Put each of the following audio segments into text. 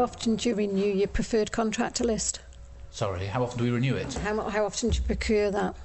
often do you renew your preferred contractor list? Sorry, how often do we renew it? How often do you procure that?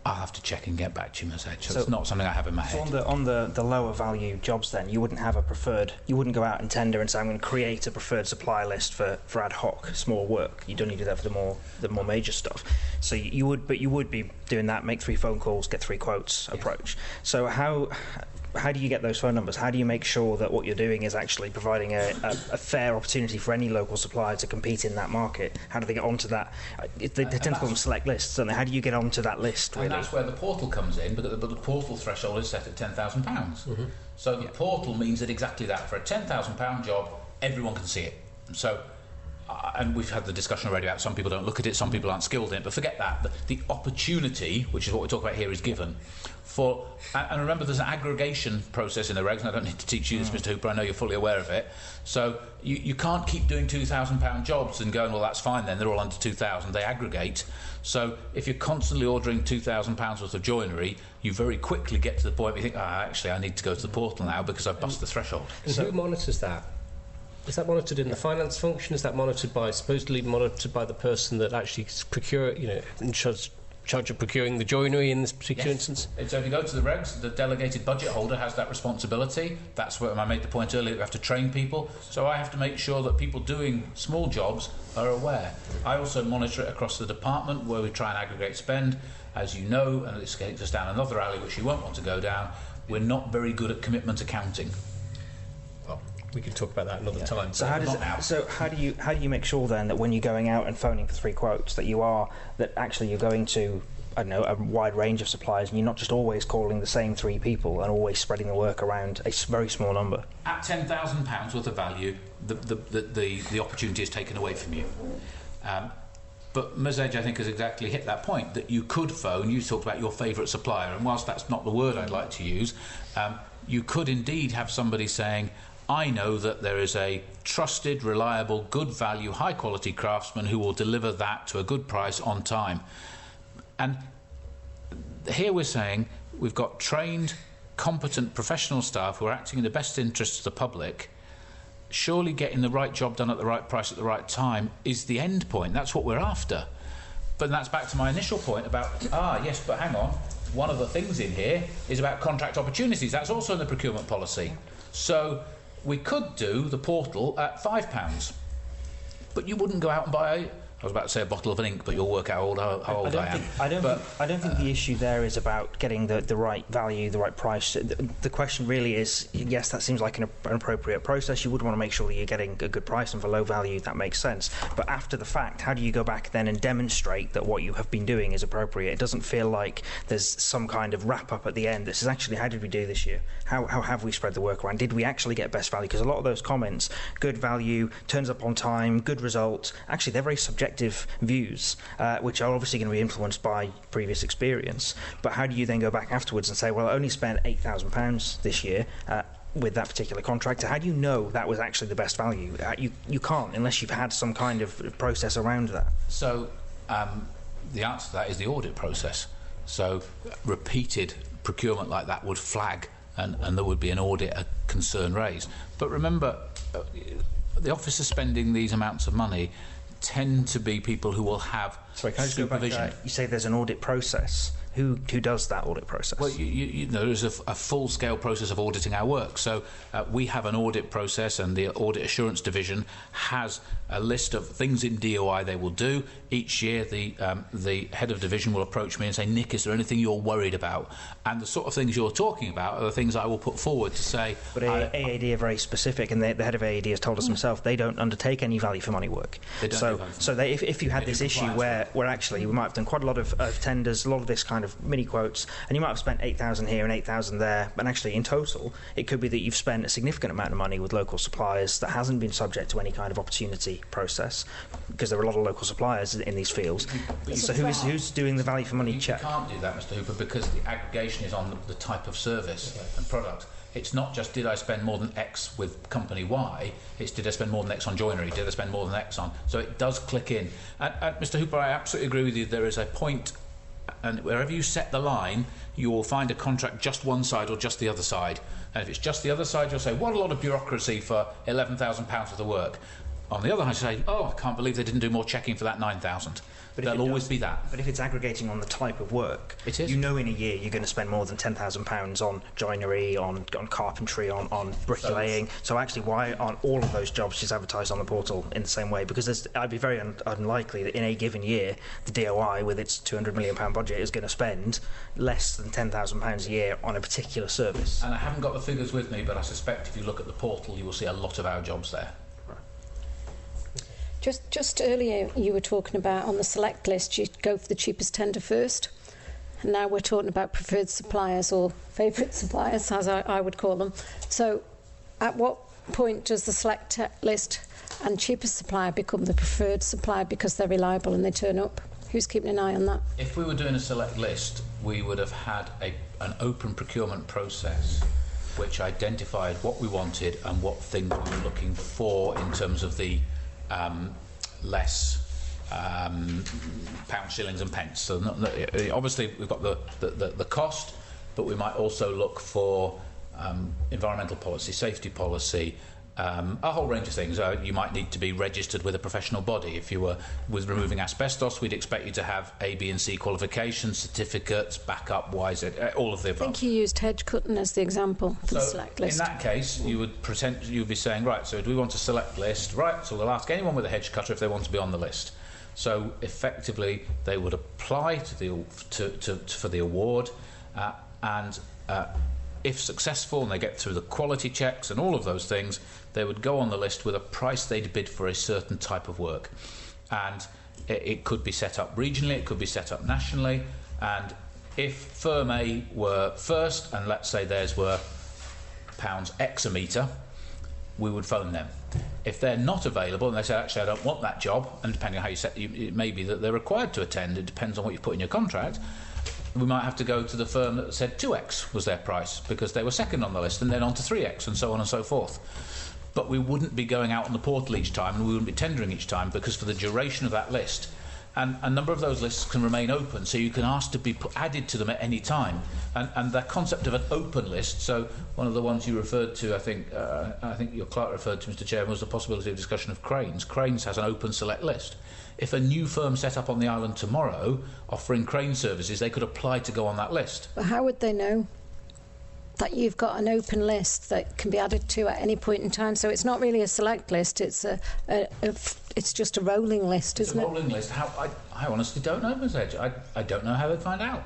I'll have to check and get back to you, Ms. Edge. So it's not something I have in my head. So on the lower value jobs then, you wouldn't have a preferred, you wouldn't go out and tender and say, I'm going to create a preferred supplier list for ad hoc small work. You'd only do that for the more major stuff. So you would be doing that, make 3 phone calls, get 3 quotes, approach. So how do you get those phone numbers? How do you make sure that what you're doing is actually providing a fair opportunity for any local supplier to compete in that market? How do they get onto that? They tend to call them select lists, don't they? How do you get onto that list, really? And that's where the portal comes in, but the portal threshold is set at £10,000. Mm-hmm. So the portal means that exactly that. For a £10,000 job, everyone can see it. So, and we've had the discussion already about some people don't look at it, some people aren't skilled in it, but forget that. The opportunity, which is what we talk about here, is given. And remember, there's an aggregation process in the regs, and I don't need to teach you this, Mr. Hooper, I know you're fully aware of it. So you can't keep doing £2,000 jobs and going, well, that's fine then, they're all under 2,000, they aggregate. So if you're constantly ordering £2,000 worth of joinery, you very quickly get to the point where you think, actually, I need to go to the portal now because I've bust the threshold. And who monitors that? Is that monitored in the finance function? Is that supposedly monitored by the person that actually in charge of procuring the joinery in this particular instance? So if you go to the regs, the delegated budget holder has that responsibility. That's where I made the point earlier, we have to train people. So I have to make sure that people doing small jobs are aware. I also monitor it across the department where we try and aggregate spend. As you know, and this takes us down another alley which you won't want to go down, we're not very good at commitment accounting. We can talk about that another time. So how do you make sure then that when you're going out and phoning for 3 quotes that actually you're going to, I don't know, a wide range of suppliers, and you're not just always calling the same 3 people and always spreading the work around a very small number? At £10,000 worth of value, the opportunity is taken away from you. But Ms. Edge, I think, has exactly hit that point, that you could phone. You talked about your favourite supplier, and whilst that's not the word I'd like to use, you could indeed have somebody saying, I know that there is a trusted, reliable, good value, high quality craftsman who will deliver that to a good price on time. And here we're saying we've got trained, competent, professional staff who are acting in the best interests of the public. Surely getting the right job done at the right price at the right time is the end point. That's what we're after. But that's back to my initial point about, yes, but hang on. One of the things in here is about contract opportunities. That's also in the procurement policy. So we could do the portal at £5, but you wouldn't go out and buy I was about to say a bottle of ink, but you'll work out how old I am. I don't think the issue there is about getting the right value, the right price. The question really is, yes, that seems like an appropriate process. You would want to make sure that you're getting a good price, and for low value, that makes sense. But after the fact, how do you go back then and demonstrate that what you have been doing is appropriate? It doesn't feel like there's some kind of wrap-up at the end. This is actually, how did we do this year? How have we spread the work around? Did we actually get best value? Because a lot of those comments, good value, turns up on time, good result, actually they're very subjective views, which are obviously going to be influenced by previous experience. But how do you then go back afterwards and say, well, I only spent £8,000 this year with that particular contractor? How do you know that was actually the best value? You can't unless you've had some kind of process around that. So the answer to that is the audit process. So repeated procurement like that would flag, and there would be an audit, a concern raised. But remember, the officers spending these amounts of money tend to be people who will have Sorry, can I just go back to that? You say there's an audit process. Who does that audit process? Well, you know, there's a full-scale process of auditing our work. So we have an audit process, and the Audit Assurance Division has a list of things in DoI they will do. Each year, the head of division will approach me and say, Nick, is there anything you're worried about? And the sort of things you're talking about are the things I will put forward to say... But AAD are very specific, and the head of AAD has told us himself they don't undertake any value-for-money work. They don't if you had this issue where actually we might have done quite a lot of tenders, a lot of this kind of mini quotes, and you might have spent 8,000 here and 8,000 there, but actually in total it could be that you've spent a significant amount of money with local suppliers that hasn't been subject to any kind of opportunity process, because there are a lot of local suppliers in these fields. So who's doing the value for money check? You can't do that, Mr. Hooper, because the aggregation is on the type of service and product. It's not just did I spend more than X with company Y, it's did I spend more than X on joinery, did I spend more than X on... So it does click in. And Mr. Hooper, I absolutely agree with you. There is a point and wherever you set the line, you will find a contract just one side or just the other side. And if it's just the other side, you'll say, what a lot of bureaucracy for £11,000 worth of work. On the other hand, you say, oh, I can't believe they didn't do more checking for that 9,000. There'll always be that. But if it's aggregating on the type of work, it is. You know in a year you're going to spend more than £10,000 on joinery, on carpentry, on bricklaying. So actually, why aren't all of those jobs just advertised on the portal in the same way? Because I'd be very unlikely that in a given year, the DoI, with its £200 million budget, is going to spend less than £10,000 a year on a particular service. And I haven't got the figures with me, but I suspect if you look at the portal, you will see a lot of our jobs there. Just earlier you were talking about on the select list you go for the cheapest tender first, and now we're talking about preferred suppliers or favourite suppliers, as I would call them. So at what point does the select list and cheapest supplier become the preferred supplier because they're reliable and they turn up? Who's keeping an eye on that? If we were doing a select list, we would have had an open procurement process which identified what we wanted and what things we were looking for in terms of the less pounds, shillings and pence. So obviously we've got the cost, but we might also look for environmental policy, safety policy, a whole range of things. You might need to be registered with a professional body. If you were with removing asbestos, we'd expect you to have A, B and C qualifications, certificates, backup, YZ, all of the above. I think you used hedge cutting as the example for the select list. In that case, you'd be saying, right, so do we want a select list? Right, so we'll ask anyone with a hedge cutter if they want to be on the list. So effectively, they would apply for the award, and if successful and they get through the quality checks and all of those things, they would go on the list with a price they'd bid for a certain type of work. And it could be set up regionally, it could be set up nationally, and if firm A were first, and let's say theirs were pounds X a metre, we would phone them. If they're not available and they say, actually I don't want that job, and depending on how you set it may be that they're required to attend, it depends on what you put in your contract, we might have to go to the firm that said 2x was their price because they were second on the list, and then on to 3x and so on and so forth. But we wouldn't be going out on the portal each time, and we wouldn't be tendering each time, because for the duration of that list, and a number of those lists can remain open, so you can ask to be added to them at any time. And the concept of an open list, so one of the ones you referred to, I think your clerk referred to, Mr. Chairman, was the possibility of discussion of Cranes. Cranes has an open select list. If a new firm set up on the island tomorrow offering crane services, they could apply to go on that list. But how would they know that you've got an open list that can be added to at any point in time? So it's not really a select list, it's it's just a rolling list, isn't it? It's a rolling list. I honestly don't know, Ms. Edge. I don't know how they'd find out.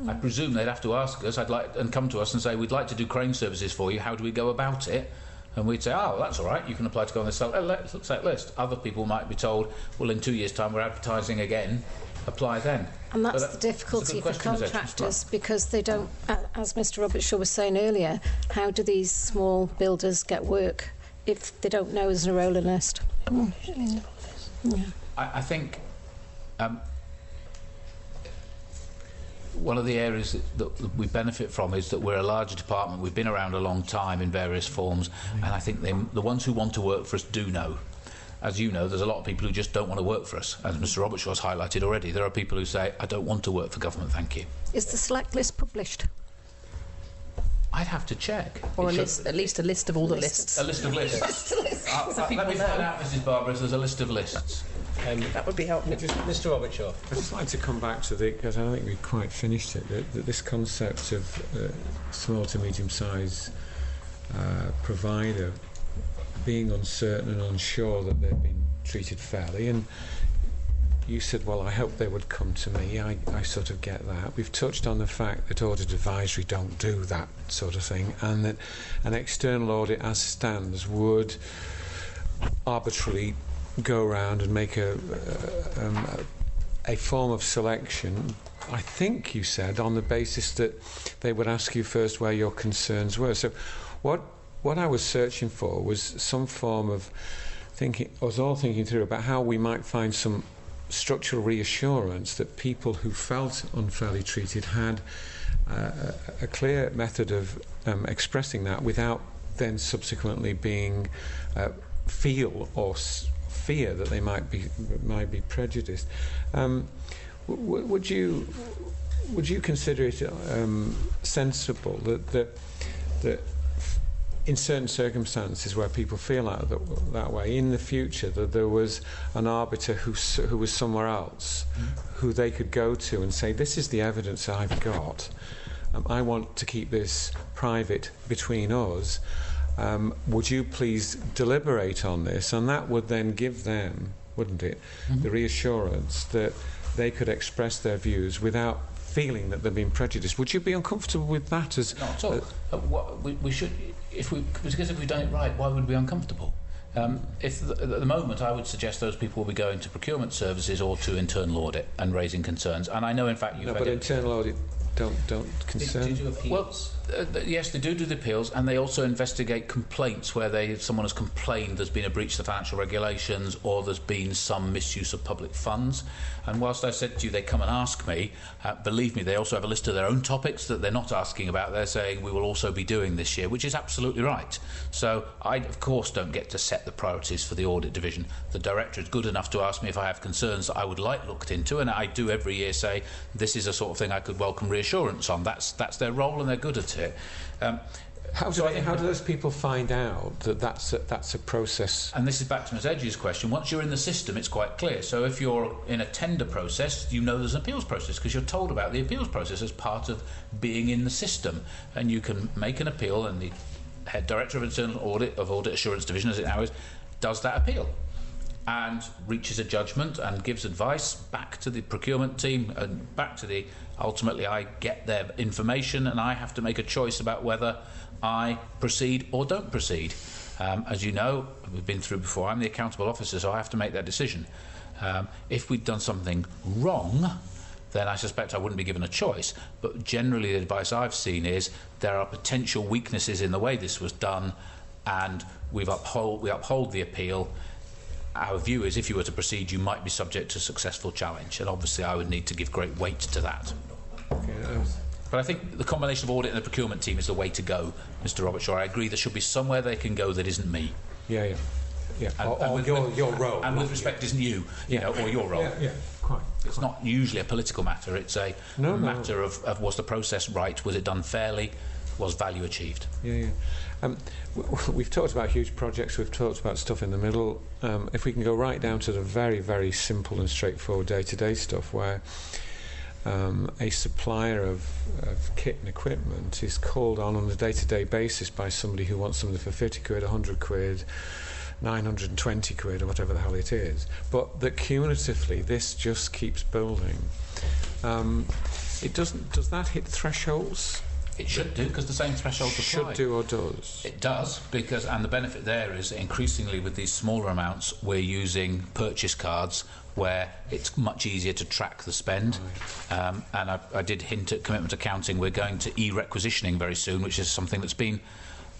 I presume they'd have to ask us and come to us and say, we'd like to do crane services for you, how do we go about it? And we'd say, oh, that's all right, you can apply to go on this select list. Other people might be told, well, in 2 years' time we're advertising again, apply then. And that's the difficulty for contractors, because they don't, as Mr. Robertshaw was saying earlier, how do these small builders get work if they don't know there's a rolling list? Yeah. I think one of the areas that we benefit from is that we're a larger department. We've been around a long time in various forms, and I think the ones who want to work for us do know. As you know, there's a lot of people who just don't want to work for us. As Mr. Robertshaw has highlighted already, there are people who say, I don't want to work for government, thank you. Is the select list published? I'd have to check. Or at least a list of all the lists. A list of lists. Let me find out, Mrs. Barber, if there's a list of lists. That would be helpful. Mr. Robertshaw. I'd just like to come back to because I don't think we've quite finished it, that this concept of small to medium-sized provider being uncertain and unsure that they've been treated fairly. And you said, well, I hope they would come to me. I sort of get that. We've touched on the fact that audit advisory don't do that sort of thing, and that an external audit as stands would arbitrarily go around and make a form of selection, I think you said, on the basis that they would ask you first where your concerns were. So what I was searching for was some form of thinking, I was all thinking through about how we might find some structural reassurance that people who felt unfairly treated had a clear method of expressing that without then subsequently being fear that they might be prejudiced. would you consider it sensible that in certain circumstances where people feel that way, in the future, that there was an arbiter who was somewhere else, who they could go to and say, this is the evidence I've got, I want to keep this private between us, would you please deliberate on this? And that would then give them, wouldn't it, the reassurance that they could express their views without feeling that they're being prejudiced. Would you be uncomfortable with that? As not at all. We should, because if we've done it right, why would we be uncomfortable? At the moment, I would suggest those people will be going to procurement services or to internal audit and raising concerns. And I know, in fact, but internal audit don't concern. They do appeals. Well, yes, they do the appeals, and they also investigate complaints where someone has complained there's been a breach of the financial regulations or there's been some misuse of public funds. And whilst I said to you they come and ask me, believe me, they also have a list of their own topics that they're not asking about. They're saying we will also be doing this year, which is absolutely right. So I, of course, don't get to set the priorities for the audit division. The director is good enough to ask me if I have concerns that I would like looked into, and I do every year say this is a sort of thing I could welcome reassurance on. That's their role, and they're good at it. How do those people find out that that's a process? And this is back to Ms Edge's question. Once you're in the system, it's quite clear. So if you're in a tender process, you know there's an appeals process because you're told about the appeals process as part of being in the system. And you can make an appeal, and the head director of internal audit of Audit Assurance Division, as it now is, does that appeal and reaches a judgment and gives advice back to the procurement team and back to ultimately I get their information and I have to make a choice about whether I proceed or don't proceed. As you know, we've been through before, I'm the accountable officer, so I have to make that decision. If we'd done something wrong, then I suspect I wouldn't be given a choice. But generally the advice I've seen is there are potential weaknesses in the way this was done, and we uphold the appeal. Our view is if you were to proceed, you might be subject to successful challenge, and obviously I would need to give great weight to that. But I think the combination of audit and the procurement team is the way to go, Mr. Robertshaw. I agree there should be somewhere they can go that isn't me. Yeah. And your role. And with respect isn't you know, or your role. Yeah, quite. It's not usually a political matter. It's a matter of was the process right? Was it done fairly? Was value achieved? Yeah. We've talked about huge projects. We've talked about stuff in the middle. If we can go right down to the very, very simple and straightforward day-to-day stuff, where a supplier of kit and equipment is called on a day-to-day basis by somebody who wants something for 50 quid, 100 quid, 920 quid, or whatever the hell it is. But that cumulatively, this just keeps building. It doesn't. Does that hit thresholds? It should do, because the same threshold applies. Should do or does? It does, because, and the benefit there is increasingly with these smaller amounts, we're using purchase cards where it's much easier to track the spend. Right. And I did hint at commitment accounting. We're going to e-requisitioning very soon, which is something that's been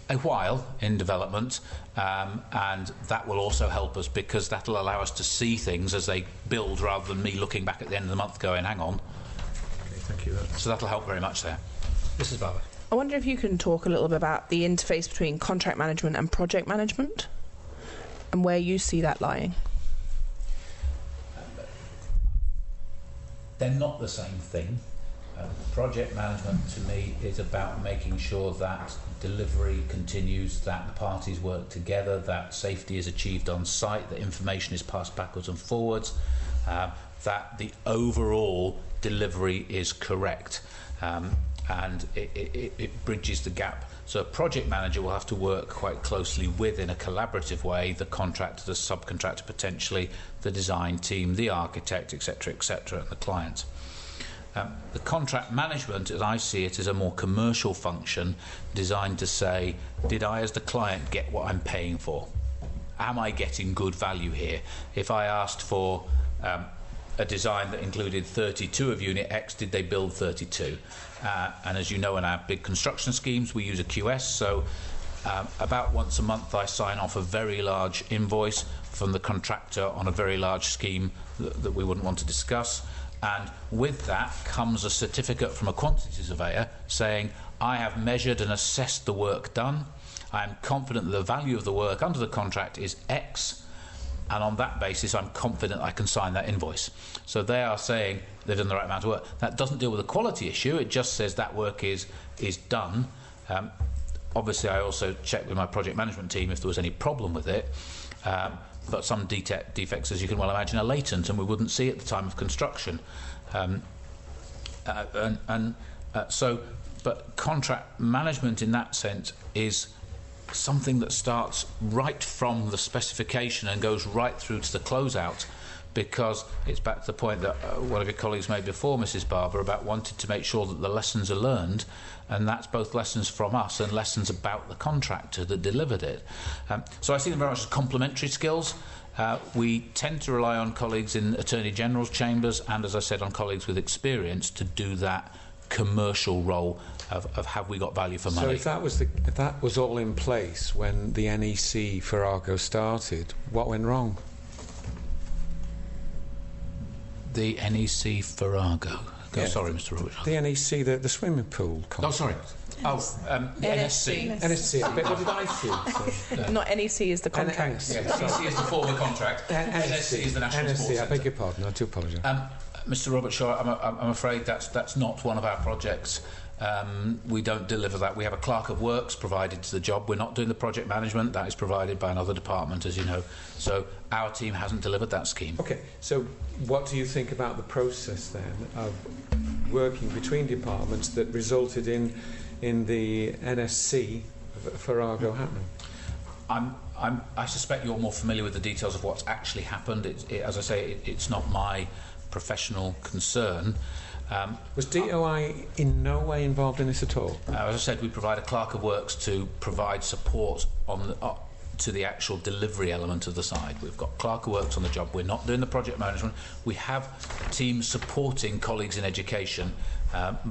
a while in development, and that will also help us because that'll allow us to see things as they build rather than me looking back at the end of the month going, hang on. Okay, thank you. So that'll help very much there. Mrs. Barber. I wonder if you can talk a little bit about the interface between contract management and project management and where you see that lying. They're not the same thing. Project management to me is about making sure that delivery continues, that the parties work together, that safety is achieved on site, that information is passed backwards and forwards, that the overall delivery is correct. And it bridges the gap. So a project manager will have to work quite closely with, in a collaborative way, the contractor, the subcontractor potentially, the design team, the architect, etc., and the client. The contract management, as I see it, is a more commercial function designed to say, did I as the client get what I'm paying for? Am I getting good value here? If I asked for a design that included 32 of unit X, did they build 32? And as you know, in our big construction schemes, we use a QS, so about once a month I sign off a very large invoice from the contractor on a very large scheme that we wouldn't want to discuss. And with that comes a certificate from a quantity surveyor saying, I have measured and assessed the work done. I am confident that the value of the work under the contract is X. and on that basis I'm confident I can sign that invoice. So they are saying they've done the right amount of work. That doesn't deal with the quality issue, it just says that work is done. Obviously I also checked with my project management team if there was any problem with it, but some defects, as you can well imagine, are latent and we wouldn't see at the time of construction. But contract management in that sense is something that starts right from the specification and goes right through to the closeout, because it's back to the point that one of your colleagues made before, Mrs. Barber, about wanting to make sure that the lessons are learned, and that's both lessons from us and lessons about the contractor that delivered it. So I see them very much as complementary skills. We tend to rely on colleagues in Attorney General's chambers and, as I said, on colleagues with experience to do that commercial role of have we got value for money. So if that was all in place when the NEC Farrago started, what went wrong? The NEC Farrago. Yeah. Sorry, Mr. Roberts. The NEC, the swimming pool contract. Oh, sorry. The NSC. NSC. What did I see? Not NEC is the contract. NEC is the former contract. NSC is the National Sports NSC, Centre. I beg your pardon, I do apologise. Mr. Robert Shaw, I'm afraid that's not one of our projects. We don't deliver that. We have a clerk of works provided to the job. We're not doing the project management. That is provided by another department, as you know. So our team hasn't delivered that scheme. Okay, so what do you think about the process then of working between departments that resulted in the NSC Farrago happening? I suspect you're more familiar with the details of what's actually happened. As I say, it's not my professional concern. Was DoI in no way involved in this at all? As I said, we provide a clerk of works to provide support on to the actual delivery element of the side. We've got clerk of works on the job. We're not doing the project management. We have teams supporting colleagues in education,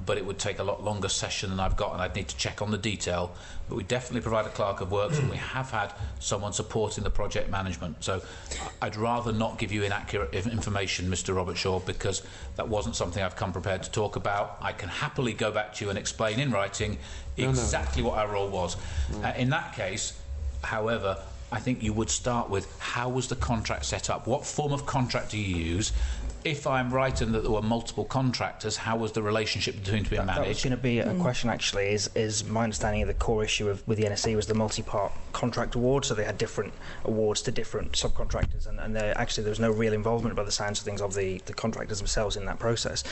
but it would take a lot longer session than I've got, and I'd need to check on the detail. But we definitely provide a clerk of works, and we have had someone supporting the project management. So I'd rather not give you inaccurate information, Mr. Robert Shaw, because that wasn't something I've come prepared to talk about. I can happily go back to you and explain in writing exactly what our role was. In that case, however, I think you would start with how was the contract set up? What form of contract do you use? If I'm right in that there were multiple contractors, how was the relationship between them being managed? That was going to be a question, actually. Is my understanding of the core issue with the NSC was the multi-part contract award, so they had different awards to different subcontractors, and actually there was no real involvement by the sounds of things of the contractors themselves in that process.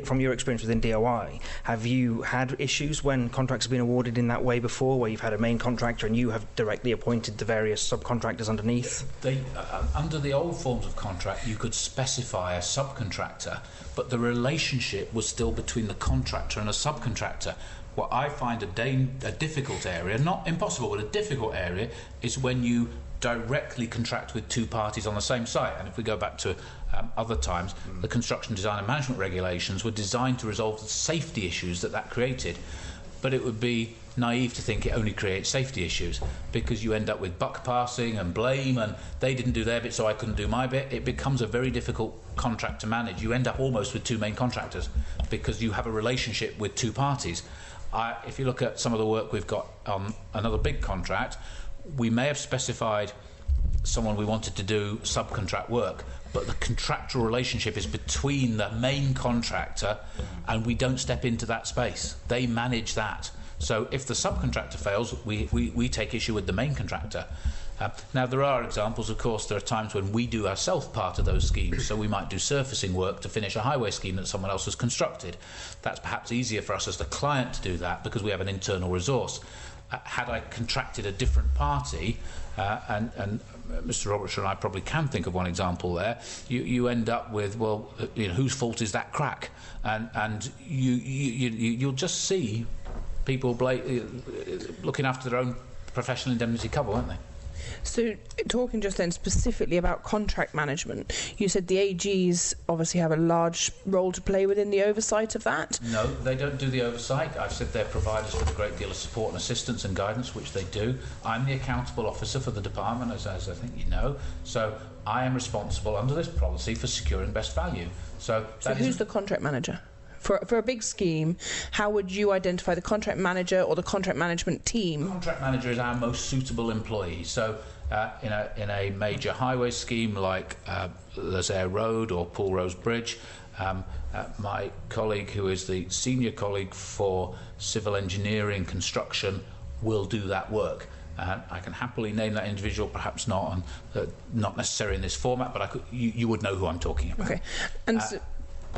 From your experience within DoI, have you had issues when contracts have been awarded in that way before, where you've had a main contractor and you have directly appointed the various subcontractors underneath? Under the old forms of contract, you could specify a subcontractor, but the relationship was still between the contractor and a subcontractor. What I find a difficult area, not impossible, but a difficult area, is when you directly contract with two parties on the same site. And if we go back to other times, the construction design and management regulations were designed to resolve the safety issues that created. But it would be naive to think it only creates safety issues, because you end up with buck passing and blame, and they didn't do their bit so I couldn't do my bit. It becomes a very difficult contract to manage. You end up almost with two main contractors because you have a relationship with two parties. If you look at some of the work we've got on another big contract, we may have specified someone we wanted to do subcontract work, but the contractual relationship is between the main contractor, and we don't step into that space. They manage that. So if the subcontractor fails, we take issue with the main contractor. Now, there are examples, of course. There are times when we do ourselves part of those schemes, so we might do surfacing work to finish a highway scheme that someone else has constructed. That's perhaps easier for us as the client to do that because we have an internal resource. Had I contracted a different party, and Mr. Robertson and I probably can think of one example there, you end up with, well, whose fault is that crack? And you'll just see people looking after their own professional indemnity cover, won't they? So, talking just then specifically about contract management, you said the AGs obviously have a large role to play within the oversight of that? No, they don't do the oversight. I've said they're providers with a great deal of support and assistance and guidance, which they do. I'm the accountable officer for the department, as I think you know. So I am responsible under this policy for securing best value. So who's the contract manager? For a big scheme, how would you identify the contract manager or the contract management team? The contract manager is our most suitable employee. So in a major highway scheme like Lazaire Road or Poole Rose Bridge, my colleague, who is the senior colleague for civil engineering construction, will do that work. I can happily name that individual, perhaps not necessarily in this format, but you would know who I'm talking about. Okay. And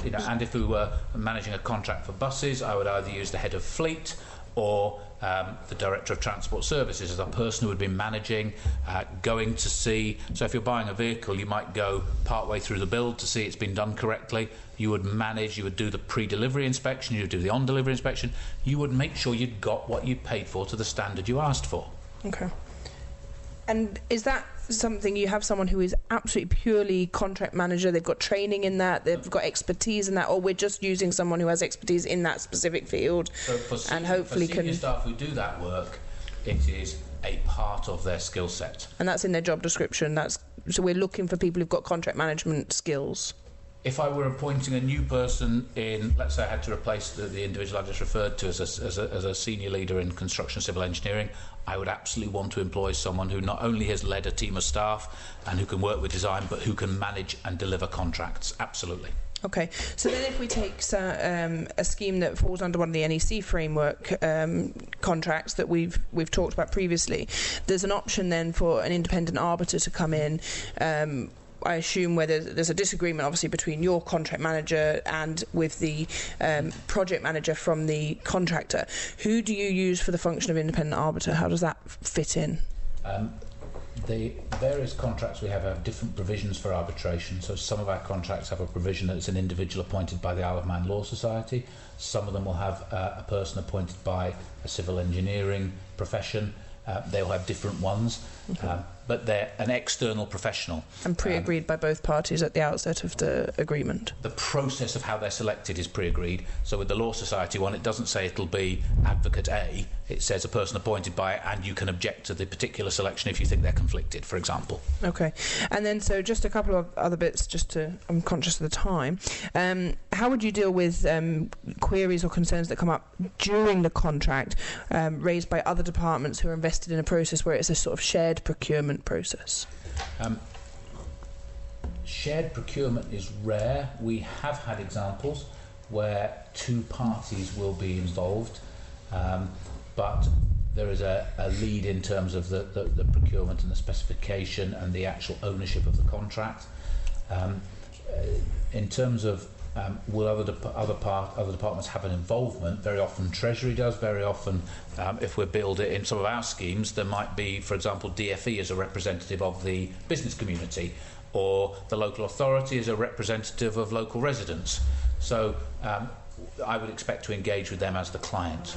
and if we were managing a contract for buses, I would either use the head of fleet or the Director of Transport Services as a person who would be managing, going to see. So if you're buying a vehicle, you might go part-way through the build to see it's been done correctly. You would manage, you would do the pre-delivery inspection, you would do the on-delivery inspection. You would make sure you'd got what you paid for to the standard you asked for. Okay. And is that something, you have someone who is absolutely purely contract manager, they've got training in that, they've got expertise in that, or we're just using someone who has expertise in that specific field and hopefully for senior staff who do that work, it is a part of their skill set. And that's in their job description. So we're looking for people who've got contract management skills. If I were appointing a new person in, let's say I had to replace the individual I just referred to as a senior leader in construction civil engineering, I would absolutely want to employ someone who not only has led a team of staff and who can work with design, but who can manage and deliver contracts. Absolutely. Okay, so then if we take a scheme that falls under one of the NEC framework contracts that we've talked about previously, there's an option then for an independent arbiter to come in. I assume where there's a disagreement, obviously, between your contract manager and with the project manager from the contractor. Who do you use for the function of independent arbiter? How does that fit in? The various contracts we have different provisions for arbitration. So some of our contracts have a provision that it's an individual appointed by the Isle of Man Law Society. Some of them will have a person appointed by a civil engineering profession. They'll have different ones. Okay. But they're an external professional. And pre-agreed by both parties at the outset of the agreement. The process of how they're selected is pre-agreed. So with the Law Society one, it doesn't say it'll be Advocate A. It says a person appointed by it, and you can object to the particular selection if you think they're conflicted, for example. Okay. And then, so just a couple of other bits, I'm conscious of the time. How would you deal with queries or concerns that come up during the contract raised by other departments who are invested in a process where it's a sort of shared procurement process? Shared procurement is rare. We have had examples where two parties will be involved, but there is a lead in terms of the procurement and the specification and the actual ownership of the contract. In terms of will other departments have an involvement? Very often Treasury does. Very often, if we build it in some of our schemes, there might be, for example, DFE as a representative of the business community, or the local authority as a representative of local residents. So I would expect to engage with them as the client.